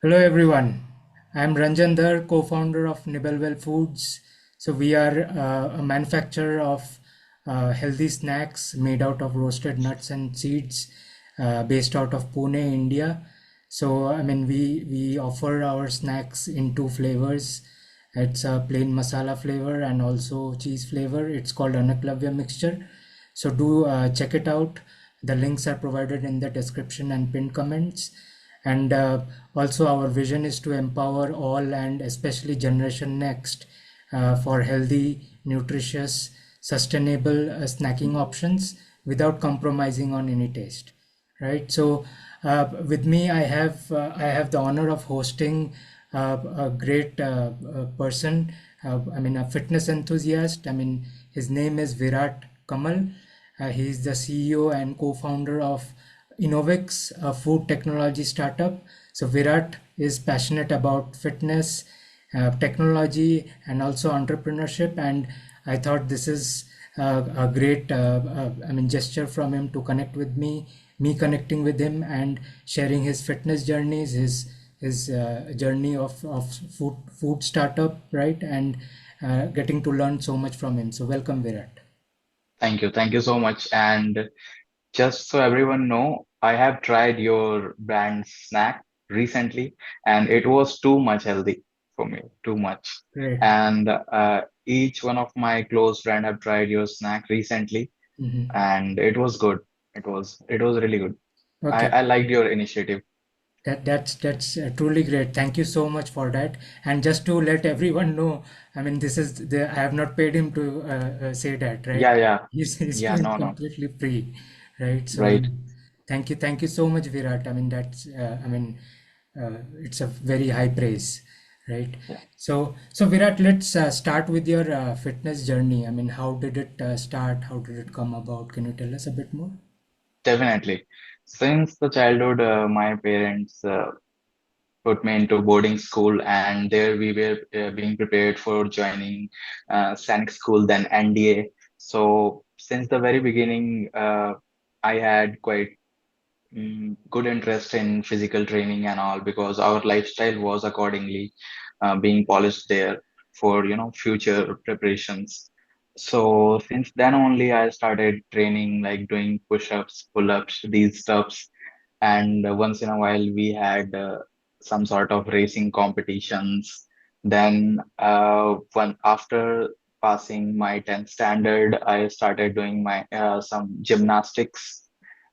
Hello everyone. I'm Ranjan Dhar, co-founder of Nibble Foods. So we are a manufacturer of healthy snacks made out of roasted nuts and seeds, based out of Pune, India. So we offer our snacks in two flavors. It's a plain masala flavor and also cheese flavor. It's called Anaklavya mixture. So do check it out. The links are provided in the description and pinned comments. And also our vision is to empower all and especially generation next for healthy, nutritious, sustainable snacking options without compromising on any taste, right? So with me I have the honor of hosting a great person, a fitness enthusiast. His name is Virat Kamal. He is the CEO and co-founder of Innovix, a food technology startup. So Virat is passionate about fitness, technology, and also entrepreneurship. And I thought this is a great, gesture from him to connect with me connecting with him and sharing his fitness journeys, his journey of food startup, right? And getting to learn so much from him. So welcome, Virat. Thank you. Thank you so much. And just so everyone know, I have tried your brand snack recently, and it was too much healthy for me, too much. Great. And each one of my close friend have tried your snack recently, Mhm. and it was good. It was really good. I Okay. I liked your initiative. That's truly great. Thank you so much for that. And just to let everyone know, this is I have not paid him to say that, right? Yeah, yeah, He's yeah. doing No, no. completely free, right? So Right. thank you so much, Virat. It's a very high praise, right? Yeah. So Virat, let's start with your fitness journey. How did it start? How did it come about? Can you tell us a bit more? Definitely. Since the childhood, my parents put me into boarding school, and there we were being prepared for joining Sanic school, then NDA. So since the very beginning, I had quite good interest in physical training and all because our lifestyle was accordingly being polished there for future preparations. So since then only I started training, like doing push-ups, pull-ups, these stuffs. And once in a while we had some sort of racing competitions. Then when after passing my 10th standard, I started doing my some gymnastics.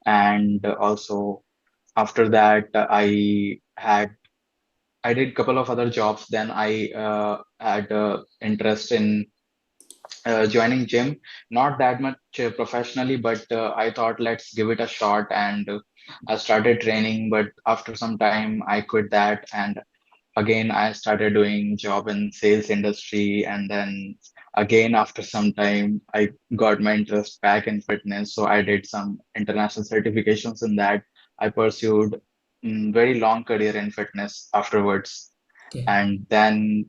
And also after that I did couple of other jobs. Then I had interest in joining gym, not that much professionally, but I thought let's give it a shot. And I started training, but after some time I quit that. And again I started doing job in sales industry. And then again after some time I got my interest back in fitness, so I did some international certifications in that. I pursued very long career in fitness afterwards. Okay. And then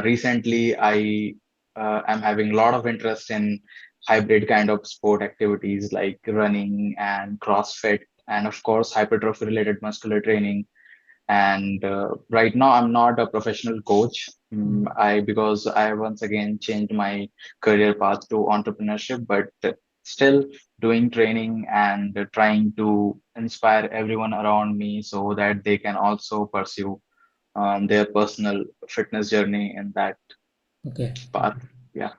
recently I am having a lot of interest in hybrid kind of sport activities like running and CrossFit, and of course hypertrophy related muscular training. And right now I'm not a professional coach. I Because I once again changed my career path to entrepreneurship, but still doing training and trying to inspire everyone around me so that they can also pursue their personal fitness journey in that Okay. path. Yeah.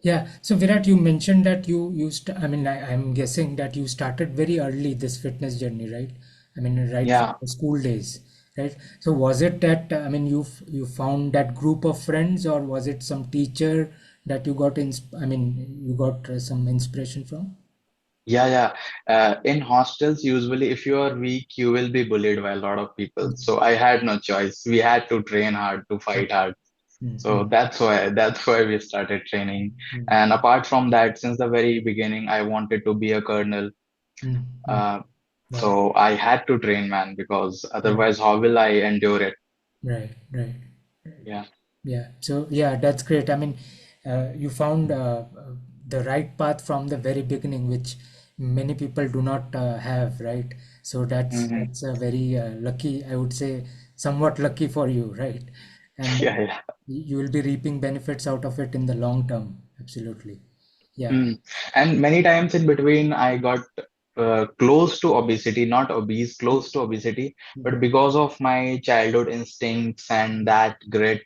Yeah. So Virat, you mentioned that I'm guessing that you started very early this fitness journey, right? Right from Yeah. the school days, right? So was it that you found that group of friends, or was it some teacher that you got some inspiration from? Yeah, yeah. In hostels, usually, if you are weak, you will be bullied by a lot of people. So I had no choice. We had to train hard to fight hard. So Mm-hmm. that's why we started training. And apart from that, since the very beginning, I wanted to be a colonel. Mm-hmm. Uh, Wow. so I had to train, man, because Right. otherwise, how will I endure it? Right. Right. Yeah. Yeah. So yeah, that's great. You found the right path from the very beginning, which many people do not have, right? So that's Hmm. that's a very lucky, I would say. somewhat lucky for you, right? And Yeah, yeah. you will be reaping benefits out of it in the long term. Absolutely. Yeah. Mm. And many times in between, I got close to obesity, not obese, close to obesity. But Mm, because of my childhood instincts and that grit,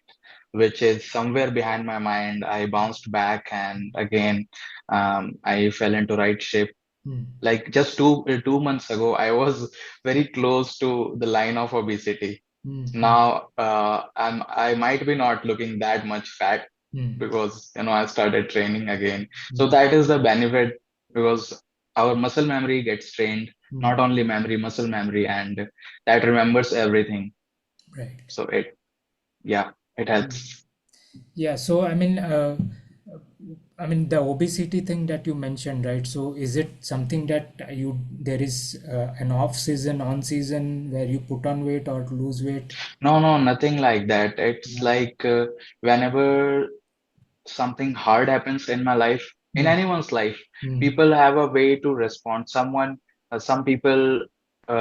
which is somewhere behind my mind, I bounced back and again, I fell into right shape. mm, Like just 2 months ago, I was very close to the line of obesity. mm, mm, Now, I might be not looking that much fat mm, because I started training again. So mm, that is the benefit because our muscle memory gets trained, mm. not only memory, muscle memory, and that remembers everything. Right. So yeah, it Mm. helps. Yeah. So I mean, the obesity thing that you mentioned, right? So is it something that there is an off season, on season where you put on weight or lose weight? No, no, nothing like that. It's Yeah. like whenever something hard happens in my life, in Mm, anyone's life, mm, people have a way to respond. Some people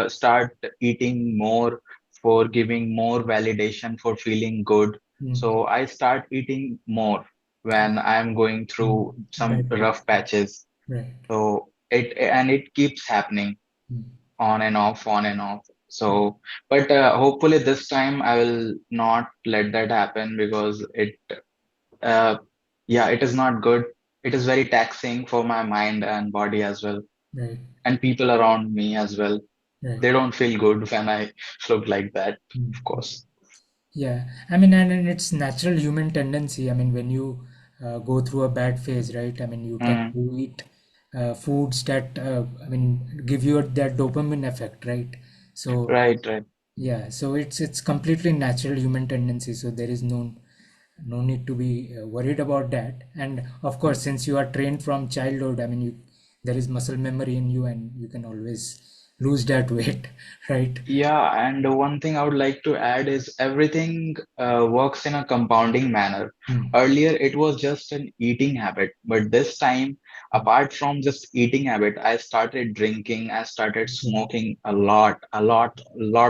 start eating more for giving more validation for feeling good. mm. So I start eating more when I'm going Mm. through some Right. rough patches. Right. So it keeps happening Mm, on and off, on and off. mm, So, but hopefully this time I will not let that happen because uh, yeah, it is not good. It is very taxing for my mind and body as well, right. and people around me as well. Right. They don't feel good when I look like that, Mm. of course. Yeah, I mean, and it's natural human tendency. I mean, when you go through a bad phase, right? I mean, you tend Mm, to eat foods that, I mean, give you that dopamine effect, right? So, right, right. yeah, so it's completely natural human tendency. So there is no need to be worried about that. And of course, since you are trained from childhood, I mean, there is muscle memory in you, and you can always lose that weight, right? Yeah, and one thing I would like to add is everything works in a compounding manner. Mm, Earlier, it was just an eating habit, but this time, mm, apart from just eating habit, I started drinking, I started mm, smoking a lot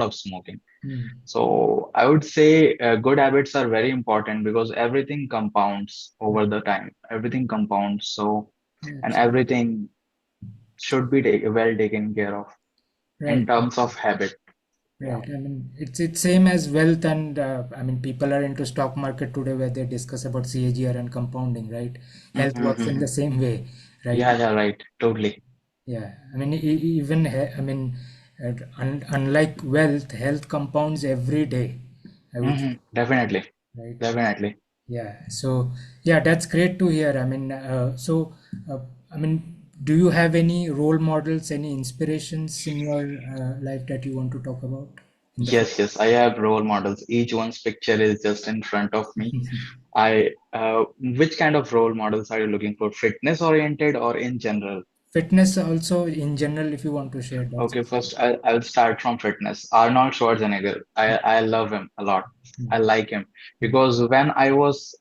of smoking. mm. So I would say good habits are very important because everything compounds over Right. the time. Everything compounds. So, Yeah, and absolutely. everything should be well taken care of in Right, terms of habit. Yeah. right. I mean, it's same as wealth, and I mean, people are into stock market today where they discuss about CAGR and compounding, right? Health works in Mm-hmm. the same way, right? Yeah, yeah, right. Totally. Yeah. I mean, even I mean, unlike wealth, health compounds every day, I would say, Definitely. right? Definitely. Yeah. So yeah, that's great to hear. I mean, uh, I mean, do you have any role models, any inspirations in your life that you want to talk about in the Yes, yes. I have role models. Each one's picture is just in front of me. Which kind of role models are you looking for? Fitness oriented or in general? fitness also in general, if you want to share, that's Okay, first I'll start from fitness. Arnold Schwarzenegger. I love him a lot. I mm, like him mm, because when I was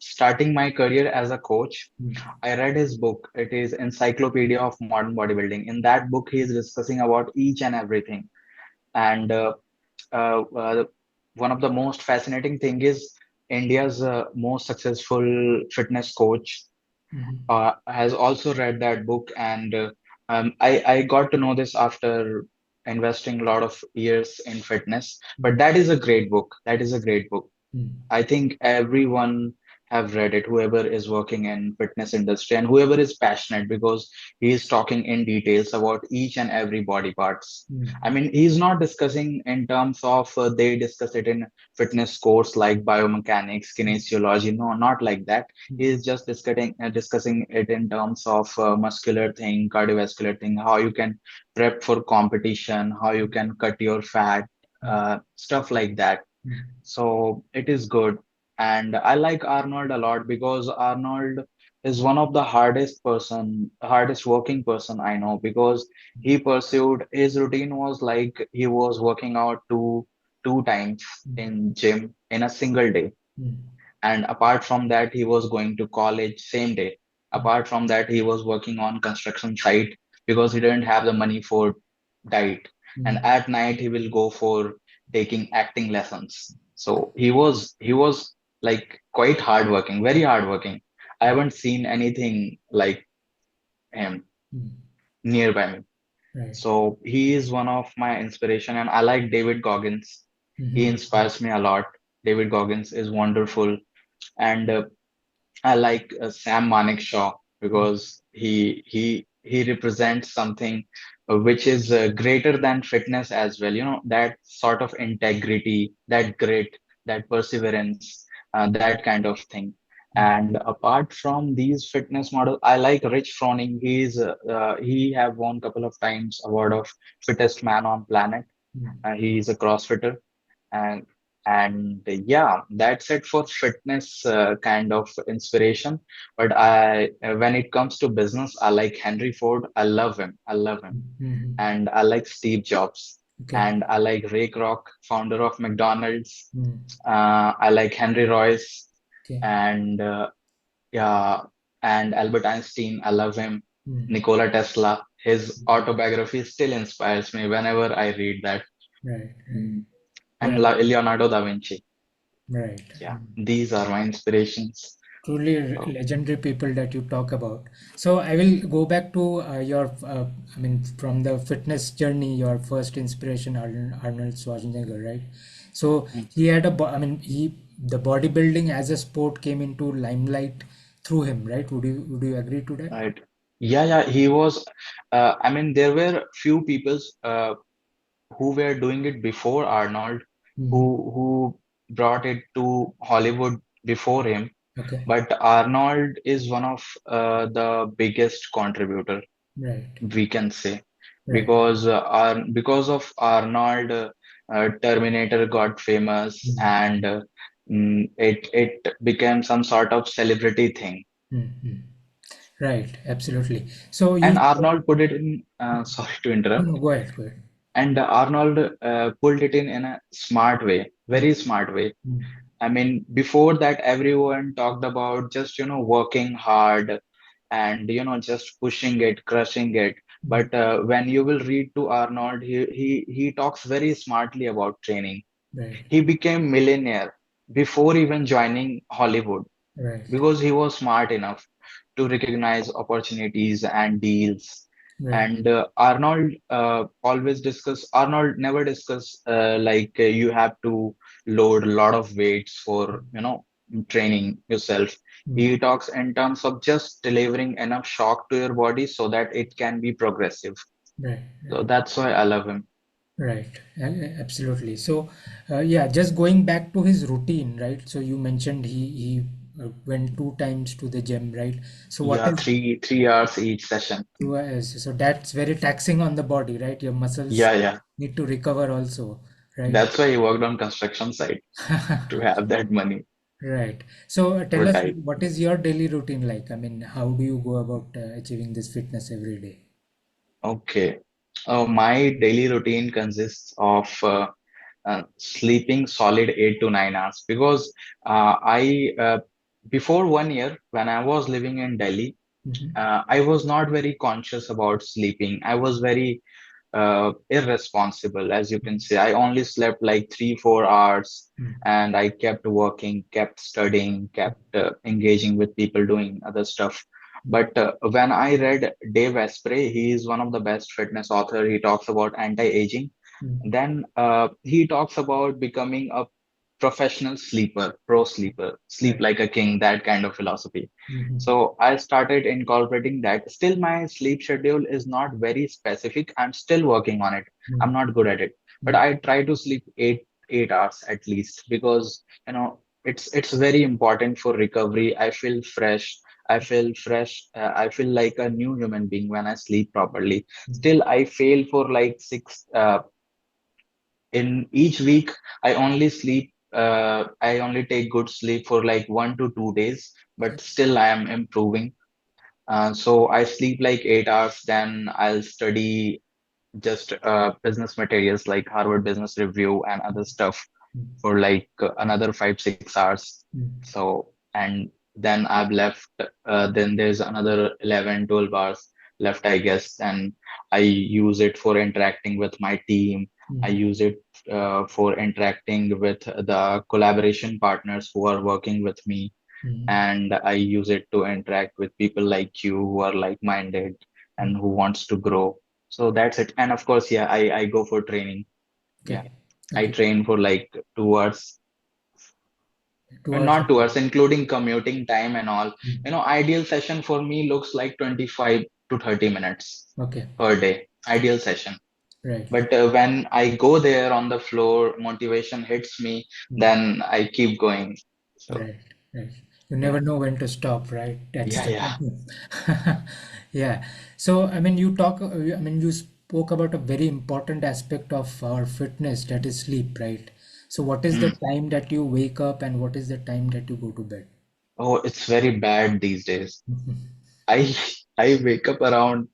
starting my career as a coach, mm, I read his book. It is Encyclopedia of Modern Bodybuilding. In that book, he is discussing about each and everything. And uh, uh, one of the most fascinating thing is India's most successful fitness coach mm, has also read that book, and I got to know this after investing a lot of years in fitness. But mm, that is a great book. That is a great book. mm, I think everyone have read it, whoever is working in fitness industry and whoever is passionate because he is talking in details about each and every body parts. I mm, mean, he's not discussing in terms of they discuss it in fitness course like biomechanics, mm, kinesiology. No, not like that. He mm, is just discussing it in terms of muscular thing, cardiovascular thing, how you can prep for competition, how you can cut your fat, mm, stuff like that. mm, So it is good. And I like Arnold a lot because Arnold is one of the hardest working person I know because he pursued his routine was like he was working out two times mm, in gym in a single day. mm, And apart from that, he was going to college same day. mm, Apart from that, he was working on construction site because he didn't have the money for diet. And mm, at night, he will go for taking acting lessons. So he was like quite hardworking, very hardworking. I Right. haven't seen anything like him Mm. nearby me. Right. So he is one of my inspiration, and I like David Goggins. He Mm-hmm. inspires me a lot. David Goggins is wonderful, and I like Sam Manekshaw because he represents something which is greater than fitness as well. You know, that sort of integrity, that grit, that perseverance, that kind of thing. Mm. And apart from these fitness models, I like Rich Froning. He have won couple of times award of fittest man on planet. Mm. He's a CrossFitter, and yeah, that's it for fitness kind of inspiration. But I when it comes to business, I like Henry Ford. I love him, Mm-hmm. and I like Steve Jobs, Okay. and I like Ray Kroc, founder of McDonald's. Mm. I like Henry Royce, Okay. and yeah, and Albert Einstein. I love him. Mm. Nikola Tesla. His autobiography still inspires me whenever I read that. Right. Right. Mm. And Yeah. Leonardo da Vinci. Right. Yeah, Mm. these are my inspirations. Truly So, legendary people that you talk about. So I will go back to your, I mean, from the fitness journey, your first inspiration, Arnold Schwarzenegger, right? So mm, he had I mean, the bodybuilding as a sport came into limelight through him, right? Would you agree to that? right. Yeah, yeah, he was. I mean, there were few people who were doing it before Arnold, Hmm. who brought it to Hollywood before him. Okay. But Arnold is one of the biggest contributor, Right. we can say, Right. because of Arnold, Terminator got famous, Hmm. and it became some sort of celebrity thing. Hmm. Right. Absolutely. So And you. Arnold put it in, sorry to No, interrupt, no, go ahead. Go ahead. and Arnold pulled it in a smart way, Hmm. very smart way. Hmm. I mean, before that, everyone talked about just, working hard and, just pushing it, crushing it. Hmm. But when you will read to Arnold, he talks very smartly about training. Right. He became millionaire before even joining Hollywood Right. because he was smart enough to recognize opportunities and deals. Right. And Arnold never discuss like you have to load a lot of weights for, training yourself. Hmm. He talks in terms of just delivering enough shock to your body so that it can be progressive. Right. So Right. that's why I love him. Right, absolutely. So, yeah, just going back to his routine, right? So you mentioned he went 2 times to the gym, right? So what Yeah, is three hours each session. so that's very taxing on the body, right? Your muscles Yeah, yeah. need to recover also, right? That's why he worked on construction site to have that money Right. So tell for us, diet. what is your daily routine like? I mean, how do you go about achieving this fitness every day? Okay. My daily routine consists of sleeping solid 8 to 9 hours because I before 1 year when I was living in Delhi, Mm-hmm. I was not very conscious about sleeping. I was very irresponsible, as you can say. I only slept like 3, 4 hours, and I kept working, kept studying, kept engaging with people doing other stuff. But when I read Dave Asprey, he is one of the best fitness author. He talks about anti-aging. Mm-hmm. Then he talks about becoming a professional sleeper, pro sleeper, sleep Right. like a king, that kind of philosophy. Mm-hmm. So I started incorporating that. Still, my sleep schedule is not very specific. I'm still working on it. I'm not good at it, but I try to sleep 8 hours at least because it's very important for recovery. I feel fresh. I feel fresh. I feel like a new human being when I sleep properly. Still, I fail for like six. In each week, I only take good sleep for like 1 to 2 days, Okay. but still I am improving. So I sleep like 8 hours, then I'll study just business materials like Harvard Business Review and other stuff for like another 5, 6 hours. Mm-hmm. So, and then I've left, then there's another 11, 12 hours left, I guess. And I use it for interacting with my team. I Mm, use it for interacting with the collaboration partners who are working with me, mm, and I use it to interact with people like you who are like-minded and mm. who wants to grow. So that's it. And of course, yeah, I go for training. Yeah, Okay. I Okay. train for like 2 hours. 2 hours. Not 2 hours, including commuting time and all. Mm. Ideal session for me looks like 25 to 30 minutes Okay. per day. Ideal session. Right. But when I go there on the floor, motivation hits me, Mm. then I keep going. So, Right. Right. You yeah, never know when to stop, right? That's yeah, the yeah. problem. Yeah. So, I mean, you spoke about a very important aspect of our fitness, that is sleep, right? So, what is the Mm. time that you wake up and what is the time that you go to bed? Oh, it's very bad these days. I I wake up around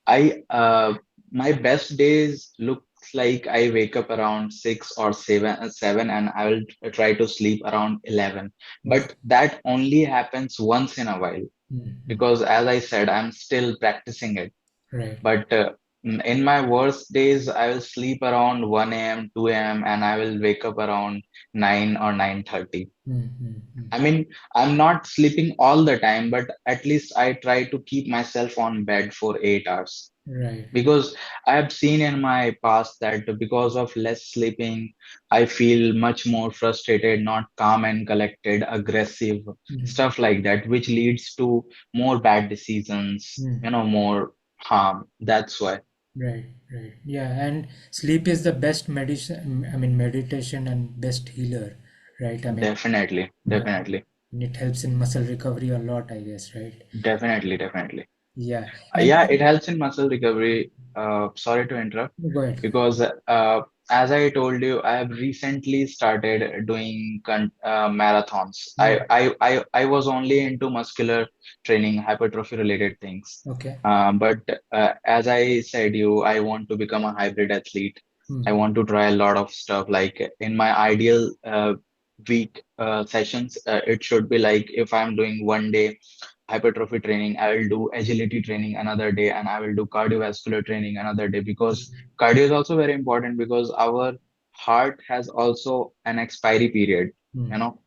I my best days looks like I wake up around 6 or 7, and I will try to sleep around 11. Okay. But that only happens once in a while Mm-hmm. because, as I said, I'm still practicing it. Right. But in my worst days, I will sleep around 1 a.m., 2 a.m., and I will wake up around 9 or 9:30. Mm-hmm. I mean, I'm not sleeping all the time, but at least I try to keep myself on bed for 8 hours Right. Right. because I have seen in my past that because of less sleeping, I feel much more frustrated, not calm and collected, aggressive, Mm-hmm. stuff like that, which leads to more bad decisions, more harm. That's why. Right, right. Yeah, and sleep is the best medicine, I mean, meditation and best healer, right? I mean, Definitely, yeah, definitely, and it helps in muscle recovery a lot, I guess, right? definitely, definitely. Yeah, Yeah, and it helps in muscle recovery. Sorry to interrupt, go ahead. because as I told you, I have recently started doing marathons. Hmm. I was only into muscular training, hypertrophy related things. Okay. But as I said you, I want to become a hybrid athlete. I Hmm. want to try a lot of stuff. Like in my ideal week sessions, it should be like if I'm doing one day hypertrophy training, I will do agility training another day, and I will do cardiovascular training another day, because cardio is also very important because our heart has also an expiry period, you Hmm. know.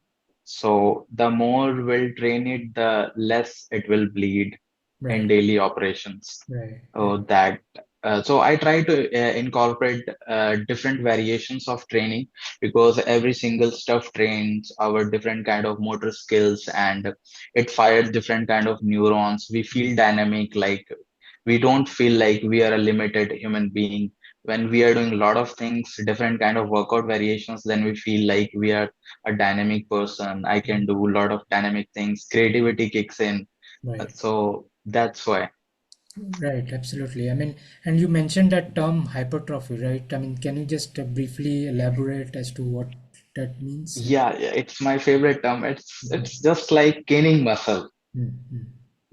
So the more we'll train it, the less it will bleed in Right, daily operations. right, right. So that so I try to incorporate different variations of training, because every single stuff trains our different kind of motor skills, and it fires different kind of neurons. We feel dynamic, like we don't feel like we are a limited human being. When we are doing a lot of things, different kind of workout variations, then we feel like we are a dynamic person. I can do a lot of dynamic things. Creativity kicks in. Right, So that's why. right, absolutely. I mean, and you mentioned that term hypertrophy, right? I mean, can you just briefly elaborate as to what that means? Yeah, yeah, it's my favorite term. Mhm. It's just like gaining muscle. Mm-hmm.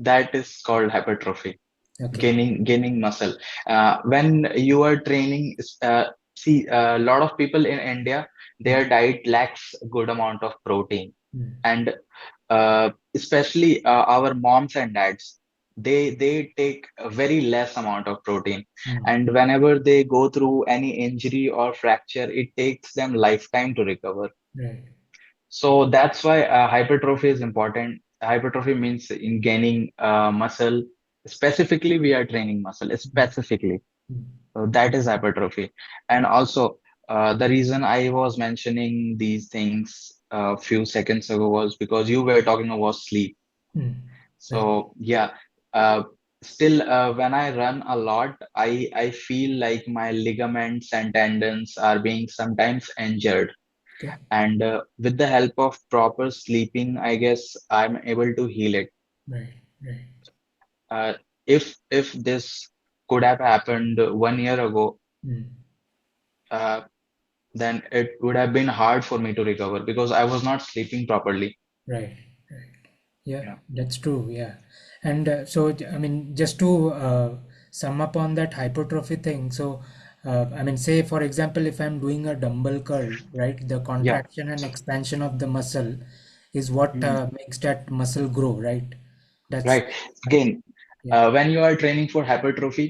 That is called hypertrophy. Okay. Gaining muscle. When you are training, see, a lot of people in India, Mm, their diet lacks a good amount of protein, mm, and especially our moms and dads, they take a very less amount of protein, mm. and whenever they go through any injury or fracture, it takes them lifetime to recover. Right. So that's why hypertrophy is important. Hypertrophy means in gaining muscle. Specifically, we are training muscle Mm, specifically. mm. So that is hypertrophy. And also, the reason I was mentioning these things a few seconds ago was because you were talking about sleep. Mm. Right, So yeah, uh, still when I run a lot, I feel like my ligaments and tendons are being sometimes injured, okay, and with the help of proper sleeping, I guess I'm able to heal it. right, right. uh, if this could have happened 1 year ago, Mm. uh, then it would have been hard for me to recover because I was not sleeping properly. Right, right. Yeah, Yeah, that's true. Yeah. And I mean, just to sum up on that hypertrophy thing, so, I mean, say, for example, if I'm doing a dumbbell curl, right, the yeah. contraction and expansion of the muscle is what Mhm. makes that muscle grow, right? That's, Right. Again, yeah. when you are training for hypertrophy,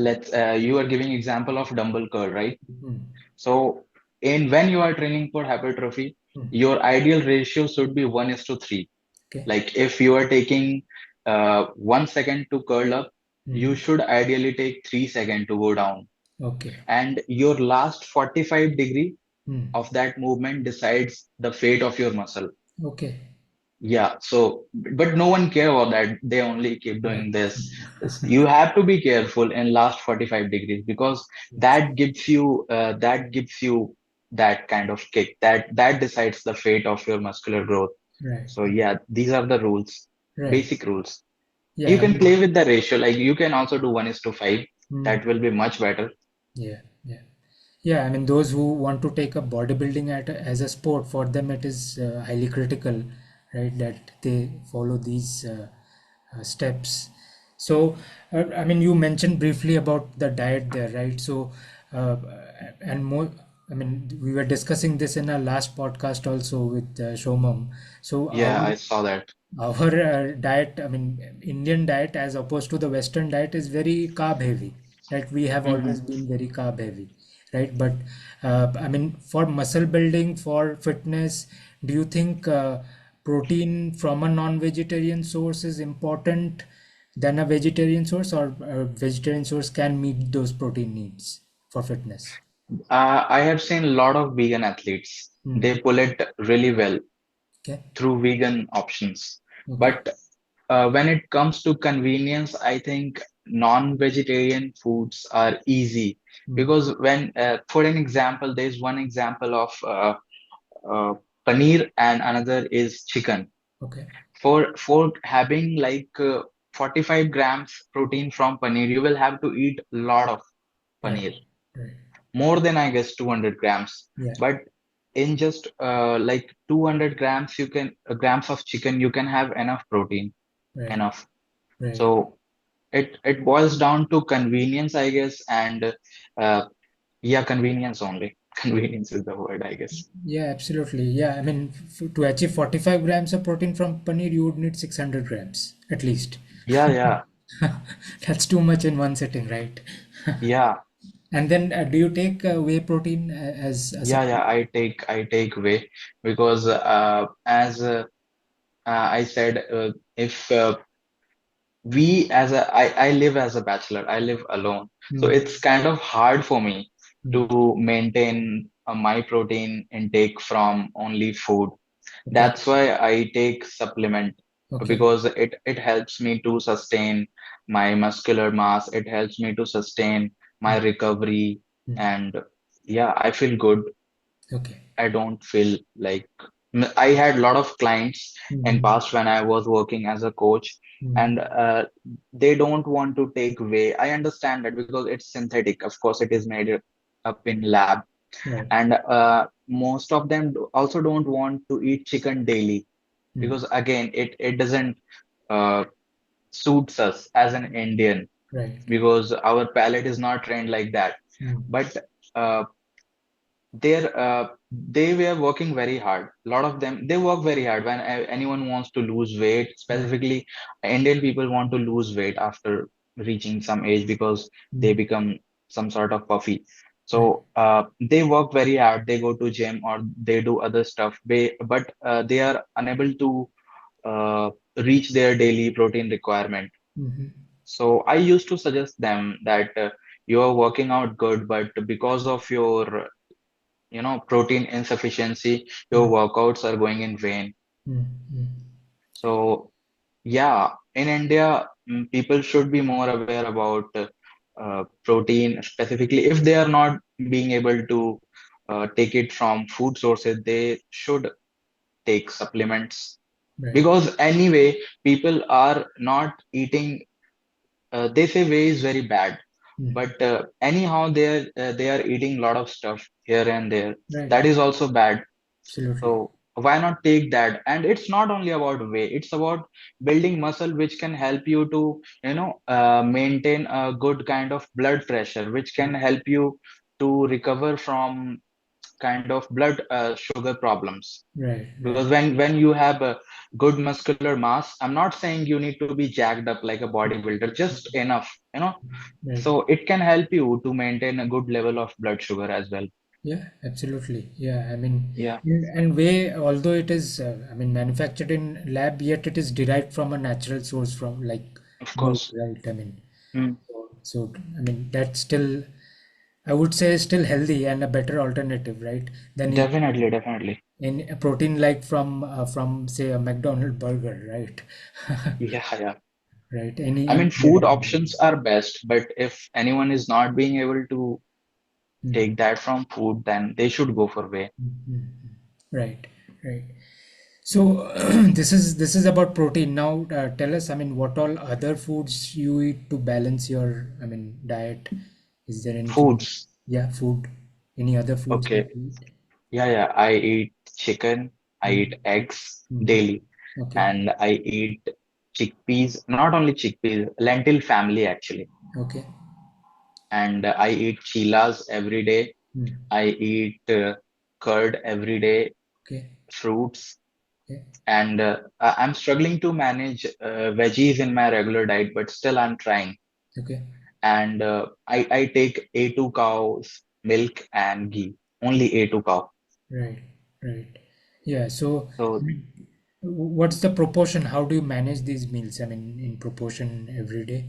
let's you are giving example of dumbbell curl, right? Hmm. So in when you are training for hypertrophy, Hmm. your ideal ratio should be 1:3. Okay. Like if you are taking 1 second to curl up, you Hmm. should ideally take 3 seconds to go down. Okay. And your last 45 degree Hmm. of that movement decides the fate of your muscle. Okay. Yeah, so but no one care about that. They only keep Right. doing this. You have to be careful in last 45 degrees because that gives you that kind of kick that decides the fate of your muscular growth. Right. So yeah, these are the rules, Right. basic rules. You Yeah. I can play mean, with the ratio, like you can also do 1:5. hmm. That will be much better. Yeah. Yeah. Yeah, I mean, those who want to take up bodybuilding as a sport, for them it is highly critical, right, that they follow these steps. So, I mean, you mentioned briefly about the diet there, right? So, uh, and more, I mean, we were discussing this in our last podcast also with Shomam. So, Yeah, I saw that. our diet, I mean, Indian diet as opposed to the Western diet is very carb heavy, right? We have always Hmm. been very carb heavy, right? But I mean, for muscle building, for fitness, do you think protein from a non-vegetarian source is important than a vegetarian source, or a vegetarian source can meet those protein needs for fitness? I have seen a lot of vegan athletes. Hmm. They pull it really well Okay. through vegan options. Okay. But when it comes to convenience, I think non-vegetarian foods are easy Hmm. because for an example, there's one example of uh, paneer and another is chicken. Okay. For having like 45 grams protein from paneer, you will have to eat a lot of Right. paneer, Right. more than I guess 200 grams. Yeah. But in just like 200 grams, grams of chicken, you can have enough protein, Right. enough. Right. So it boils down to convenience, I guess, and uh, yeah, convenience only. Convenience is the word, I guess. Yeah, absolutely. Yeah, I mean, to achieve 45 grams of protein from paneer, you would need 600 grams at least. Yeah, yeah, That's too much in one sitting, right? yeah, And then, do you take whey protein as a yeah, yeah. supplement? I take whey because as I said, if I live as a bachelor, I live alone, so Hmm. it's kind of hard for me Hmm. to maintain my protein intake from only food. Okay. That's why I take supplement Okay. because it helps me to sustain my muscular mass. It helps me to sustain my Hmm. recovery, Hmm. and yeah, I feel good. Okay. I don't feel like I had a lot of clients in Hmm. past when I was working as a coach, Hmm. and they don't want to take whey. I understand that because it's synthetic. Of course, it is made up in lab, Right. and most of them also don't want to eat chicken daily Hmm. because again, it doesn't uh, suits us as an Indian Right. because our palate is not trained like that. Hmm. But uh, they were working very hard. A lot of them they work very hard when anyone wants to lose weight. Right. Specifically, Indian people want to lose weight after reaching some age because they Hmm. become some sort of puffy. Right. So they work very hard. They go to gym or they do other stuff. But they are unable to uh, reach their daily protein requirement. Hmm. So I used to suggest them that you are working out good, but because of your protein insufficiency, your Hmm. workouts are going in vain. Hmm. Hmm. So yeah, in India, people should be more aware about protein specifically. If they are not being able to take it from food sources, they should take supplements Right. because anyway, people are not eating. They say whey is very bad, Hmm. but anyhow, they are eating a lot of stuff here and there. Right. That is also bad. Absolutely. So why not take that? And it's not only about weight, it's about building muscle, which can help you to, maintain a good kind of blood pressure, which can help you to recover from kind of blood sugar problems. Right, right, Because when you have a good muscular mass, I'm not saying you need to be jacked up like a bodybuilder, just enough, right. so it can help you to maintain a good level of blood sugar as well. Yeah, absolutely. Yeah, I mean, Yeah, and way, although it is, I mean, manufactured in lab, yet it is derived from a natural source from like of milk, course. right? I mean, Mm, I mean, that's still, I would say, still healthy and a better alternative, right? Than eating definitely, definitely. in a protein like from say a McDonald's burger, right? Yeah, yeah. Right? I mean, Any food other. options are best, but if anyone is not being able to Mm, take that from food, then they should go for whey. right, right. So this is about protein. Now tell us, I mean, what all other foods you eat to balance your, I mean, diet? Is there anything? Foods. Yeah, food. Any other foods that Okay. you eat? Yeah, yeah. I eat chicken, I Mm, eat eggs mhm. daily, Okay, and I eat chickpeas, not only chickpeas, lentil family actually. okay. And I eat chilas every day. Mm, I eat curd every day, okay, fruits, okay, and I'm struggling to manage veggies in my regular diet, but still I'm trying. okay. And I take A2 cows milk and ghee, only A2 cow. Right, right. Yeah, so I So mean, what's the proportion? How do you manage these meals? I mean, in proportion every day?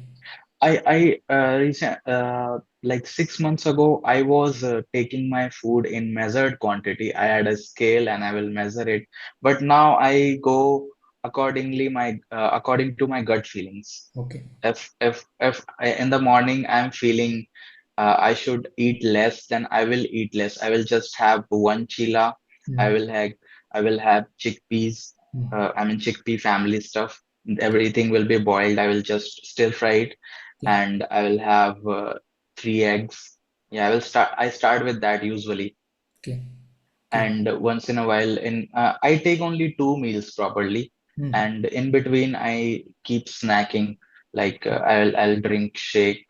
like 6 months ago, I was taking my food in measured quantity. I had a scale and I will measure it. But now I go according to my gut feelings. Okay. If in the morning I'm feeling I should eat less, then I will eat less. I will just have one chila. I Mm, will have I will have chickpeas. mm, I mean chickpea family stuff. okay, Everything will be boiled. I will just stir fry it, okay, and I will have 3 eggs. Yeah, I start with that usually, okay, okay. and once in a while, in I take only 2 meals properly, Mm, and in between I keep snacking. Like I'll drink shake,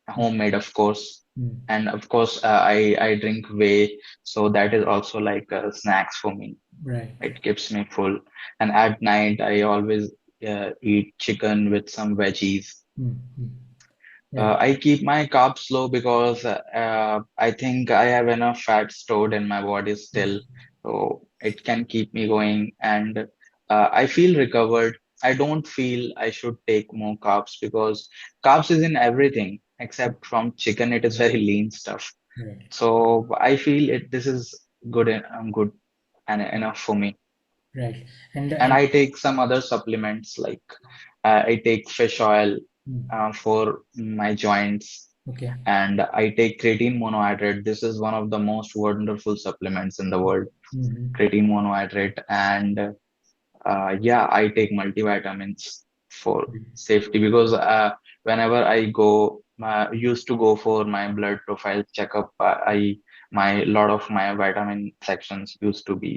mm, homemade of course, mm. and of course I drink whey, so that is also like snacks for me. Right. It keeps me full, and at night I always eat chicken with some veggies. Mm, mm. Right. I keep my carbs low because I think I have enough fat stored in my body still, so it can keep me going. And I feel recovered. I don't feel I should take more carbs because carbs is in everything except from chicken. It is very lean stuff. Right. So I feel it. This is good. Good and enough for me. Right. And And I take some other supplements like I take fish oil mm, for my joints, okay. and I take creatine monohydrate. This is one of the most wonderful supplements in the world, Mm-hmm. creatine monohydrate. And yeah, I take multivitamins for safety because whenever I used to go for my blood profile checkup, my lot of my vitamin sections used to be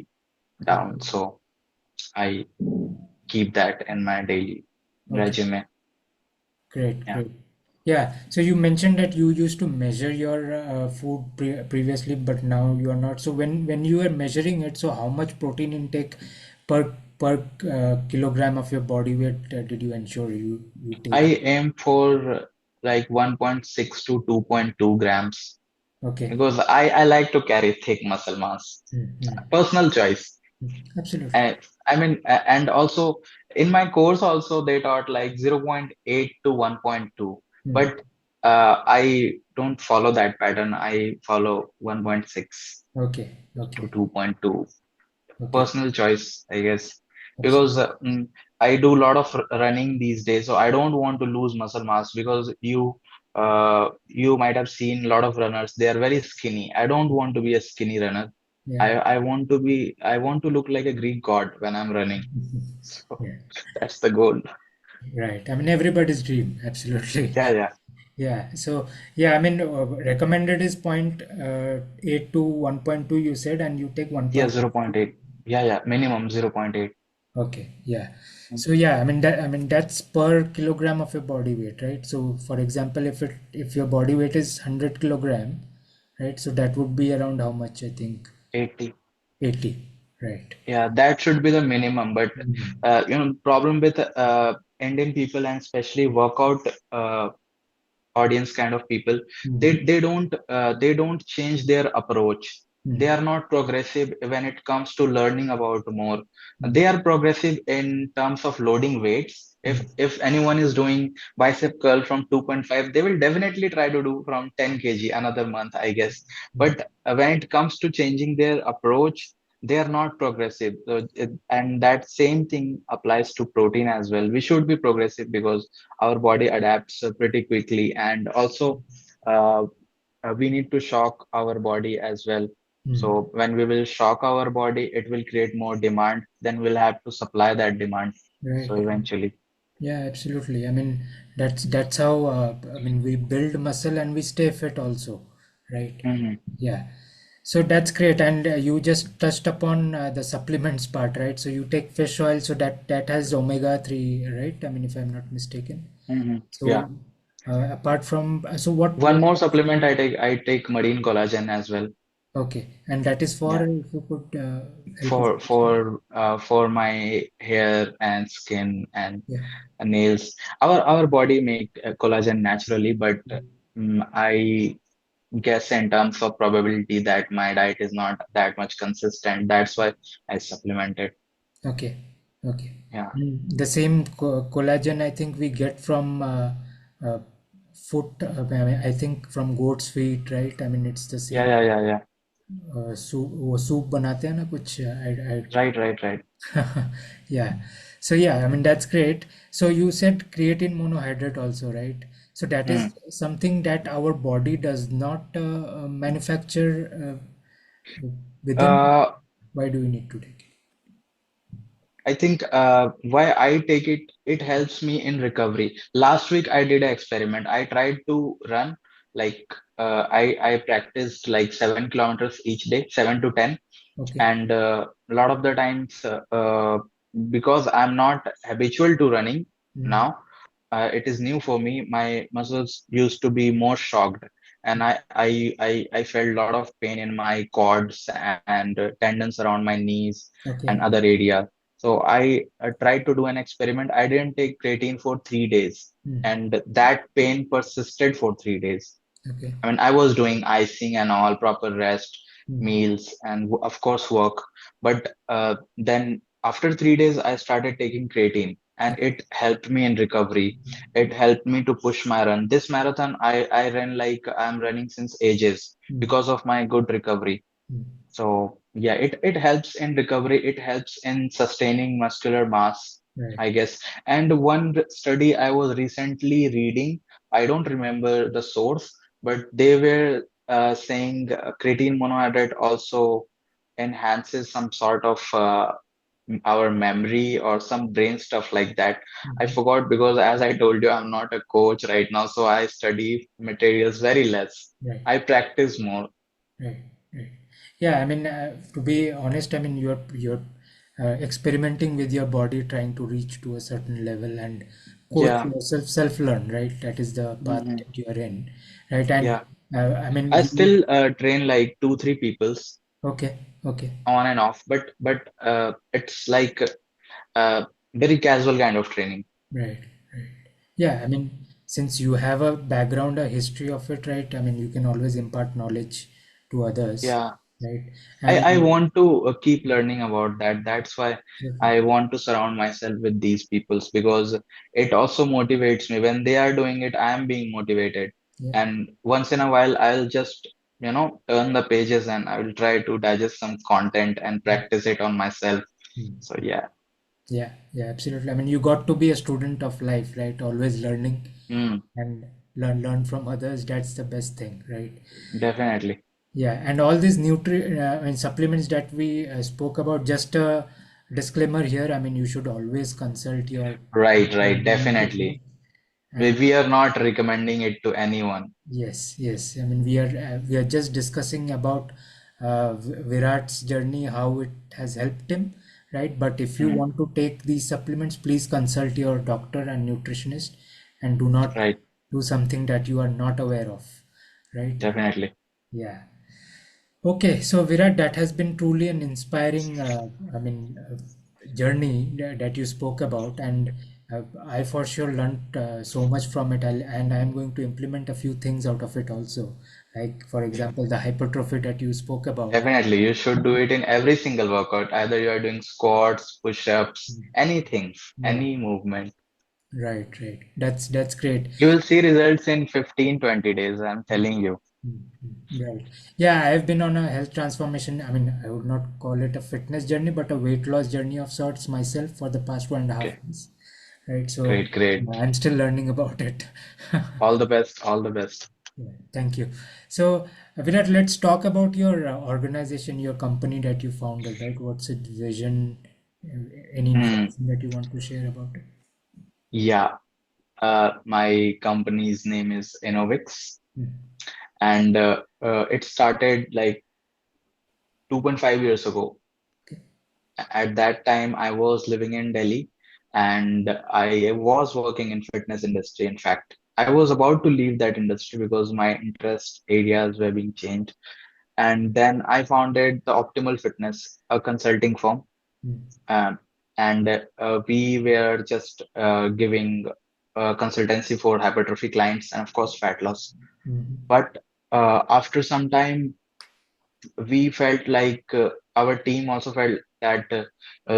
Okay. down. So I keep that in my daily Okay. regimen. Great. Yeah. Great. Yeah. So you mentioned that you used to measure your food previously, but now you are not. So when you are measuring it, so how much protein intake per kilogram of your body weight did you ensure you take? I aim for like 1.6 to 2.2 grams Okay. because I like to carry thick muscle mass. Mm-hmm. Personal choice. Absolutely. And I mean, and also in my course also they taught like 0.8 to 1.2, Mm. but I don't follow that pattern. I follow 1.6 Okay. to Okay. 2.2. Okay. Personal choice, I guess, because Absolutely. I do a lot of running these days, so I don't want to lose muscle mass because you might have seen a lot of runners. They are very skinny. I don't want to be a skinny runner. Yeah. I want to look like a Greek god when I'm running. So Yeah. that's the goal. Right. I mean, everybody's dream. Absolutely. Yeah, yeah, Yeah. So, yeah, I mean, recommended is point 8 to 1.2, you said, and you take yeah. 1.8. 0.8. Yeah, yeah. Minimum 0.8. Okay. Yeah. So, yeah, I mean, that's per kilogram of your body weight, right? So, for example, if your body weight is 100 kilogram, right? So that would be around how much, I think? 80. 80, right? Yeah, that should be the minimum. But Mm. problem with Indian people, and especially workout uh, audience kind of people, Mm. they don't change their approach. They Mm. are not progressive when it comes to learning about more. Mm. They are progressive in terms of loading weights. Mm. If anyone is doing bicep curl from 2.5, they will definitely try to do from 10 kg another month, I guess. Mm. But when it comes to changing their approach, they are not progressive. And that same thing applies to protein as well. We should be progressive because our body adapts pretty quickly, and also uh, we need to shock our body as well. Mm. So when we will shock our body, it will create more demand, then we'll have to supply that demand. So Right. eventually. Yeah, absolutely. I mean, that's how I mean we build muscle and we stay fit also, right? Hmm. Yeah. So that's great. And you just touched upon the supplements part, right? So you take fish oil, so that has omega 3, right? I mean, if I'm not mistaken. Hmm. Yeah. So apart from so what One more supplement I take marine collagen as well. okay, and that is for Yeah. if you could help us For understand. for my hair and skin and Yeah. nails. Our body make collagen naturally, but I guess in terms of probability that my diet is not that much consistent. That's why I supplemented. Okay. Okay. Yeah. The same collagen I think we get from uh, foot. I mean, I think from goat's feet, right? I mean, it's the Yeah, same. yeah, yeah, yeah. Soup वो soup बनाते हैं ना कुछ Right, right, right. yeah. So yeah, I mean that's great. So you said creatine monohydrate also, right? So that is Hmm. something that our body does not manufacture within. Uh, Why do we need to take I think why I take it, it helps me in recovery. Last week I did an experiment. I tried to run like I practiced like 7 kilometers each day, 7 to 10, it? Okay. and a lot of the times because I'm not habitual to running Mm. now, it is new for me. My muscles used to be more shocked, and I felt a lot of pain in my quads and tendons around my knees and Okay. other area. So I tried to do an experiment. I didn't take creatine for 3 days, Mm. and that pain persisted for 3 days. Okay. I mean, I was doing icing and all, proper rest, Mm. meals, and of course work. But then after 3 days, I started taking creatine, and it helped me in recovery. It helped me to push my run. This marathon, I ran like I'm running since ages Mm. because of my good recovery. Mm. So yeah, it helps in recovery. It helps in sustaining muscular mass, Right. I guess. And one study I was recently reading, I don't remember the source, but they were saying creatine monohydrate also enhances some sort of our memory or some brain stuff like that. I Mhm. forgot because as I told you, I'm not a coach right now, so I study materials very less. Right. I practice more. Right, right. Yeah, I mean, to be honest, I mean, you're experimenting with your body, trying to reach to a certain level and coach Yeah. yourself, self-learn, right? That is the path Mhm. that you are in, right? And Yeah. I mean, I you, still train like 2, 3 peoples okay, okay, on and off, but it's like uh, very casual kind of training. right, right. Yeah, I mean, since you have a background, a history of it, right? I mean, you can always impart knowledge to others, Yeah. right? I And want to keep learning about that. That's why okay, I want to surround myself with these peoples because it also motivates me. When they are doing it, I am being motivated. yeah. And once in a while, I'll just, turn the pages and I will try to digest some content and practice it on myself. Mm. So yeah. Yeah, yeah, absolutely. I mean, you got to be a student of life, right? Always learning Mm, and learn from others. That's the best thing, right? definitely. Yeah, and all these I mean, supplements that we spoke about. Just a disclaimer here. I mean, you should always consult your Right, right, nutritionist. definitely. We, And we are not recommending it to anyone. yes, yes. I mean, we are just discussing about Virat's journey, how it has helped him, right? But if you Mm, want to take these supplements, please consult your doctor and nutritionist, and do not right, do something that you are not aware of, right? definitely. Yeah. Okay, so Virat, that has been truly an inspiring, journey that you spoke about, and I for sure learned so much from it. And I'm going to implement a few things out of it also, like for example, the hypertrophy that you spoke about. Definitely, you should do it in every single workout. Either you are doing squats, push-ups, Mm, anything, mm, any movement. right, right. That's great. You will see results in 15, 20 days, I'm Mm, telling you. right. Yeah, I've been on a health transformation. I mean, I would not call it a fitness journey, but a weight loss journey of sorts myself for the past 1.5 Okay, years. Right. So great, great. I'm still learning about it. All the best, all the best. Yeah, thank you. So, Virat, let's talk about your organization, your company that you founded, right? What's its vision? Any Hmm. information that you want to share about it? Yeah, my company's name is Innovix, Mm, and it started like 2.5 years ago. okay. At that time, I was living in Delhi, and I was working in fitness industry. In fact, I was about to leave that industry because my interest areas were being changed. And then I founded the Optimal Fitness, a consulting firm. Mm, Um, and we were just giving consultancy for hypertrophy clients and, of course, fat loss. mm, But after some time, we felt like our team also felt that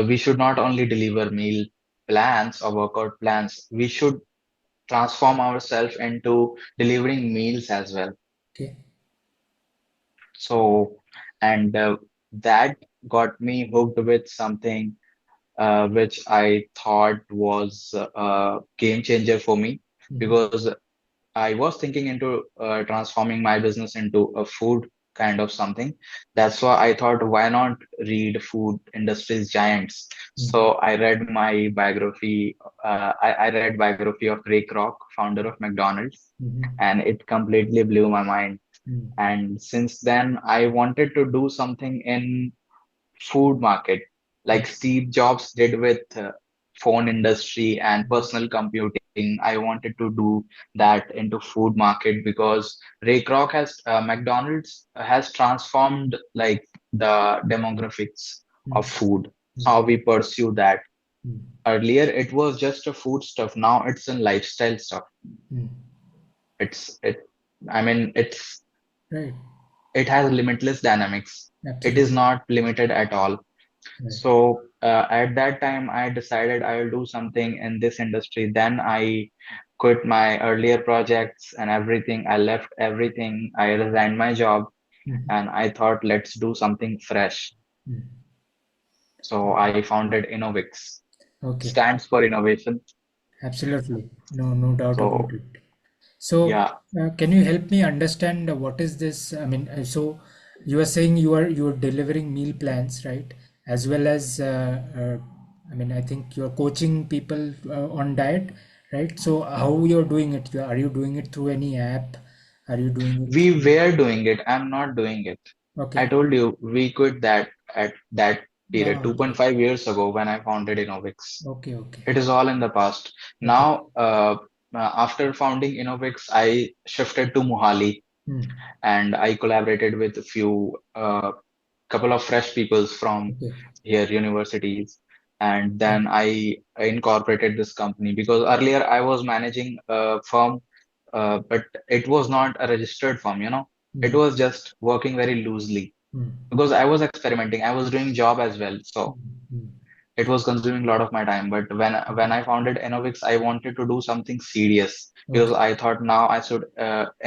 we should not only deliver meal plans or workout plans, we should transform ourselves into delivering meals as well. okay. So, and that got me hooked with something which I thought was a game changer for me Mm, because I was thinking into transforming my business into a food kind of something. That's why I thought, why not read food industry's giants? mm, So I read my biography. I read biography of Ray Kroc, founder of McDonald's, mm, and it completely blew my mind. mm, And since then, I wanted to do something in food market, mm, like Steve Jobs did with phone industry and personal computing. I wanted to do that into food market because Ray Kroc has McDonald's has transformed like the demographics of mm, food, mm, how we pursue that. mm, Earlier, it was just a food stuff. Now it's a lifestyle stuff. mm. It's it. I mean, Right. it has limitless dynamics. It is Absolutely. not limited at all. Right. So at that time, I decided I will do something in this industry. Then I quit my earlier projects and everything. I left everything. I resigned my job Mm, and I thought, let's do something fresh. mm. So I founded Innovix. Okay. Stands for innovation. Absolutely. No, no doubt about So it. So, yeah, can you help me understand what is this? I mean, so you are saying you are delivering meal plans, right? As well as, I mean, I think you're coaching people on diet, right? So, how you're doing it? Are you doing it through any app? Are you doing it we through? were doing it. I'm not doing it. I Okay. told you we quit that at that period Oh, okay. 2.5 years ago when I founded Innovix. Okay. Okay. It is all in the past. Okay. Now, after founding Innovix, I shifted to Mohali Hmm. and I collaborated with a few couple of fresh peoples from Okay. here universities. And Okay. then I incorporated this company because earlier I was managing a firm, but it was not a registered firm, you know. It Hmm. was just working very loosely Hmm. because I was experimenting. I was doing job as well. So Hmm. Hmm. it was consuming a lot of my time. But when I founded Innovix, I wanted to do something serious because Okay. I thought now I should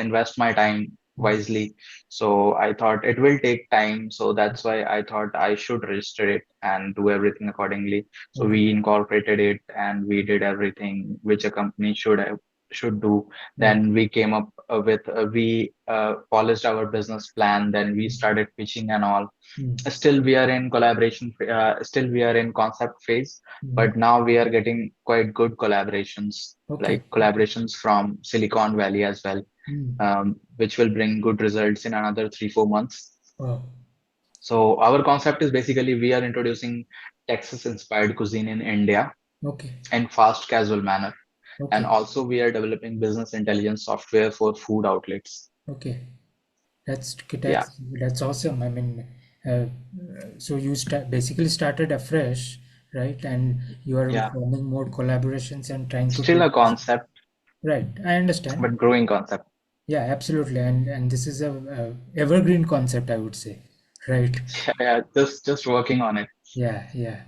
invest my time Hmm. wisely. So I thought it will take time. So that's why I thought I should register it and do everything accordingly. So Okay. we incorporated it and we did everything which a company should do. Okay. Then we came up with we polished our business plan. Then we Hmm. started pitching and all. Hmm. Still we are in collaboration, still we are in concept phase, Hmm. but now we are getting quite good collaborations, Okay. like collaborations from Silicon Valley as well, Hmm. which will bring good results in another 3 4 months. Wow. So our concept is basically we are introducing Texas inspired cuisine in India Okay. in fast casual manner, and Okay. also we are developing business intelligence software for food outlets. Okay. Yeah, That's awesome. I mean, uh, so you basically started afresh, right? And you are yeah. forming more collaborations and trying to Still take a this. concept, Right. I understand. but growing concept. Yeah, absolutely. And this is a evergreen concept, I would say. Right. Yeah, yeah, just working on it. Yeah, yeah,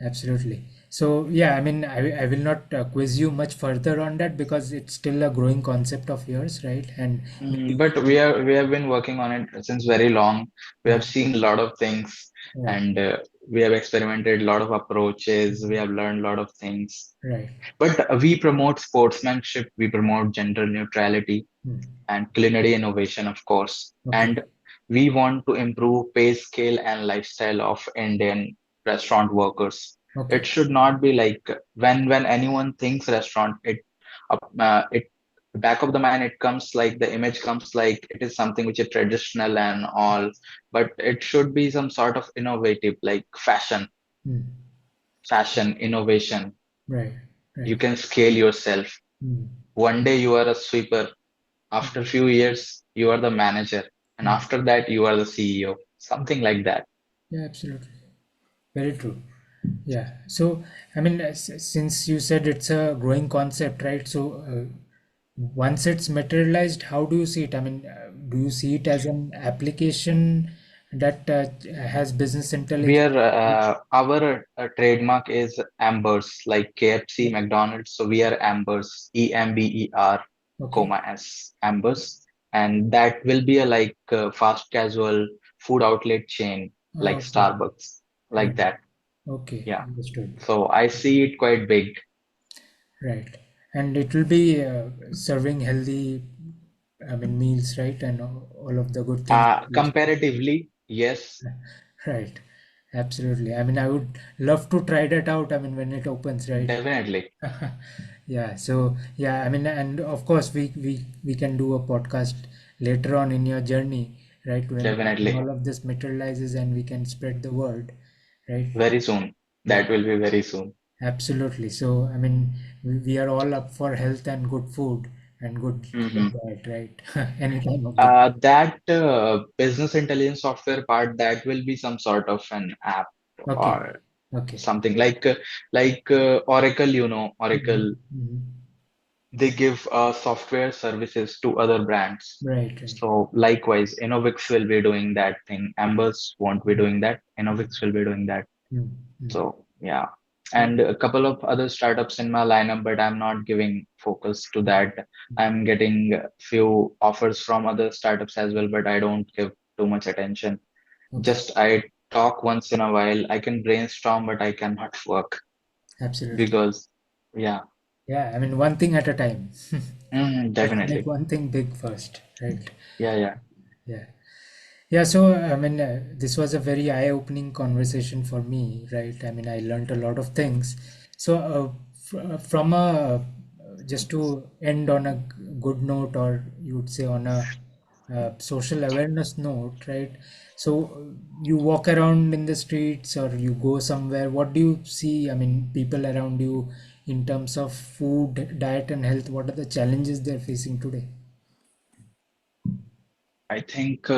absolutely. So, yeah, I mean, I will not quiz you much further on that because it's still a growing concept of yours, right? And maybe, But we have been working on it since very long. We yeah, have seen a lot of things, right, and we have experimented a lot of approaches. We have learned a lot of things. right. But we promote sportsmanship. We promote gender neutrality Hmm. and culinary innovation, of course. Okay, And we want to improve pay scale and lifestyle of Indian restaurant workers. It okay. should not be like when anyone thinks restaurant, it back of the mind it comes like the image comes like it is something which is traditional and all, but it should be some sort of innovative like Hmm. fashion innovation. Right, You right. can scale yourself. Hmm. One day you are a sweeper. After a Hmm. few years, you are the manager, and Hmm. after that, you are the CEO. Something like that. Yeah, absolutely. Very true. Yeah. So, I mean, since you said it's a growing concept, right? So, once it's materialized, how do you see it? I mean, do you see it as an application that has business intelligence? Our trademark is Ambers, like KFC, McDonald's. So we are Ambers, EMBER, Okay. comma S, Ambers, and that will be a like fast casual food outlet chain like Okay. Starbucks, like Right. that. Okay. Yeah. Understood. So I see it quite big. Right. And it will be serving healthy, I mean, meals, right? And all of the good things. Comparatively, yes, Right. Absolutely. I mean, I would love to try that out. I mean, when it opens, right? definitely, Yeah. So, yeah, I mean, and of course, we can do a podcast later on in your journey, right? When definitely. all of this materializes and we can spread the word, right? Very soon. Yeah. That will be very soon. Absolutely. So, I mean, we are all up for health and good food and good Hmm. diet, right? Any time of the That business intelligence software part, that will be some sort of an app okay. or Okay. something like Oracle, Mhm. Oracle, Mhm. they give software services to other brands. Right, right. So likewise, Innovix will be doing that thing. Ambers won't be doing that. Innovix will be doing that. Mm-hmm. So yeah, and Okay. a couple of other startups in my lineup, but I'm not giving focus to that. I'm getting few offers from other startups as well, but I don't give too much attention. Okay. Just I talk once in a while. I can brainstorm, but I cannot work Absolutely. because yeah, Yeah, I mean, one thing at a time. Let's make definitely. one thing big first, right? Yeah, yeah. Yeah. Yeah, so I mean, this was a very eye-opening conversation for me, right? I mean, I learned a lot of things. So, from a just to end on a good note, or you would say on a social awareness note, right? So, you walk around in the streets or you go somewhere, what do you see? I mean, people around you in terms of food, diet, and health, what are the challenges they're facing today? I think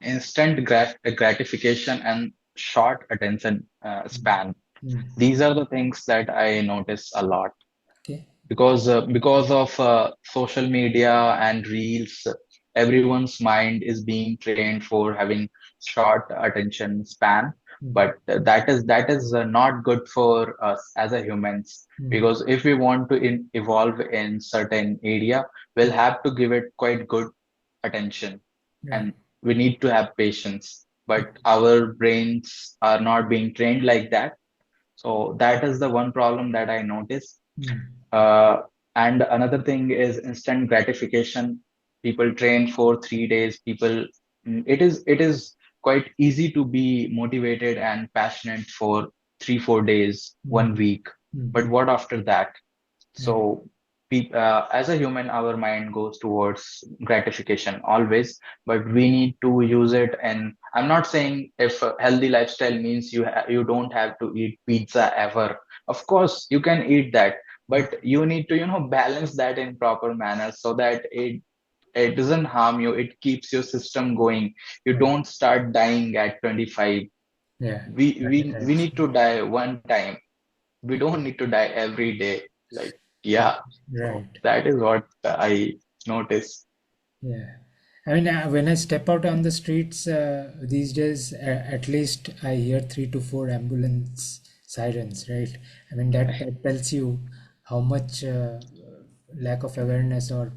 instant gratification and short attention span. Mm. These are the things that I notice a lot Okay. because of social media and reels. Everyone's mind is being trained for having short attention span, Mm. but that is not good for us as a humans, Mm. because if we want to evolve in certain area, we'll have to give it quite good attention, Right. and we need to have patience, but our brains are not being trained like that. So that is the one problem that I notice. Mm. uh, and another thing is instant gratification. People train for 3 days. It is quite easy to be motivated and passionate for 3 4 days, Mm. 1 week. But Mm. what after that? Right. So, as a human, our mind goes towards gratification always, but we need to use it. And I'm not saying if a healthy lifestyle means you don't have to eat pizza ever. Of course, you can eat that, but you need to balance that in proper manner so that it doesn't harm you. It keeps your system going. You Yeah. don't start dying at 25. Yeah. We we Right. we need to die one time. We don't need to die every day. Like, yeah. So Right. that is what I notice. Yeah. I mean, when I step out on the streets these days, at least I hear 3 to 4 ambulance sirens, right? I mean, that tells you how much lack of awareness or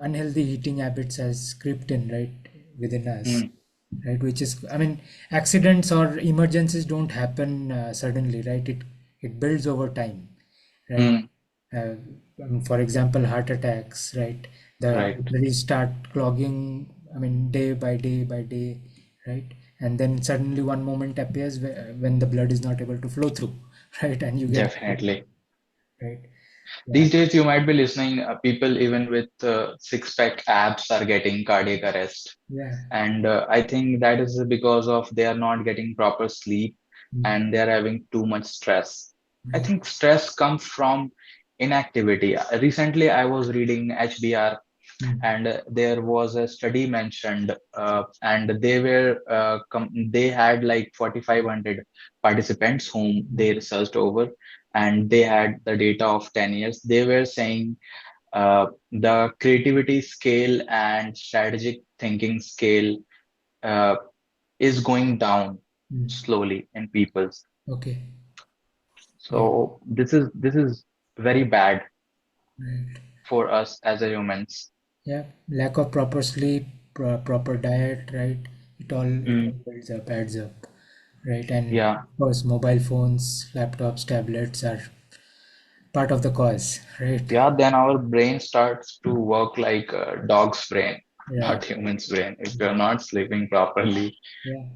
unhealthy eating habits has crept in, right, within us, Mm, right? Which is, I mean, accidents or emergencies don't happen suddenly, right? It builds over time, right? mm, uh, for example, heart attacks, right? The right. arteries start clogging, I mean, day by day by day, right? And then suddenly one moment appears when the blood is not able to flow through, right? And you get, Definitely. right? Yeah. These days, you might be listening, people even with six-pack abs are getting cardiac arrest. Yeah. And I think that is because of they are not getting proper sleep Mm. and they are having too much stress. I Right. think stress comes from inactivity. Recently, I was reading HBR Mm. and there was a study mentioned and they had like 4,500 participants whom they Mm. researched over, and they had the data of 10 years. They were saying the creativity scale and strategic thinking scale uh, is going down Mm. slowly in people. Okay. Yeah. So this is very bad Right. for us as a humans. Yeah. Lack of proper sleep, proper diet, right? It all Mm, builds up, adds up, right? And yeah. of course, mobile phones, laptops, tablets are part of the cause, right? Yeah, then our brain starts to work like a dog's brain, Yeah. not human's brain. If you're not sleeping properly, Yeah.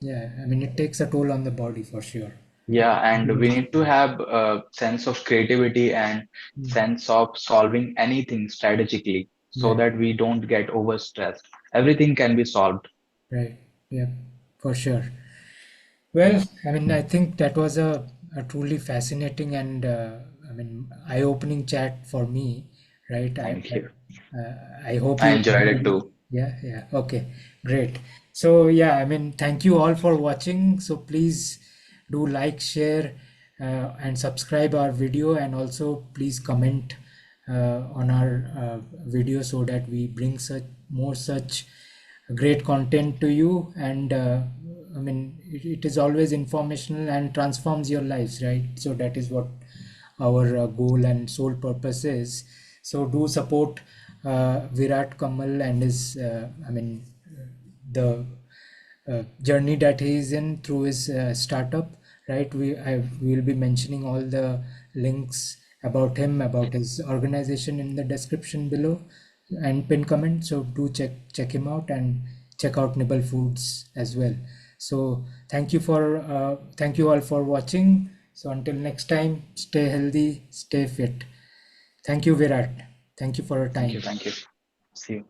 Yeah. I mean, it takes a toll on the body for sure. yeah, and we need to have a sense of creativity and Mm. sense of solving anything strategically so Yeah. that we don't get overstressed. Everything can be solved. Right. Yeah. For sure. Well, I mean, I think that was a truly fascinating and I mean, eye-opening chat for me, right? Thank you. I hope I you enjoyed it enjoyed it. too. Yeah, yeah. Okay, great. So yeah, I mean, thank you all for watching. So please do like, share, and subscribe our video, and also please comment on our video so that we bring such more such great content to you. And I mean, it is always informational and transforms your lives, right? So that is what our goal and sole purpose is. So do support Virat Kamal and his I mean, the journey that he is in through his startup, right? We will be mentioning all the links about him, about his organization in the description below and pin comment. So do check him out and check out Nibble Foods as well. So thank you all for watching. So until next time, stay healthy, stay fit. Thank you, Virat. Thank you for your Thank you. time. Thank you. See you.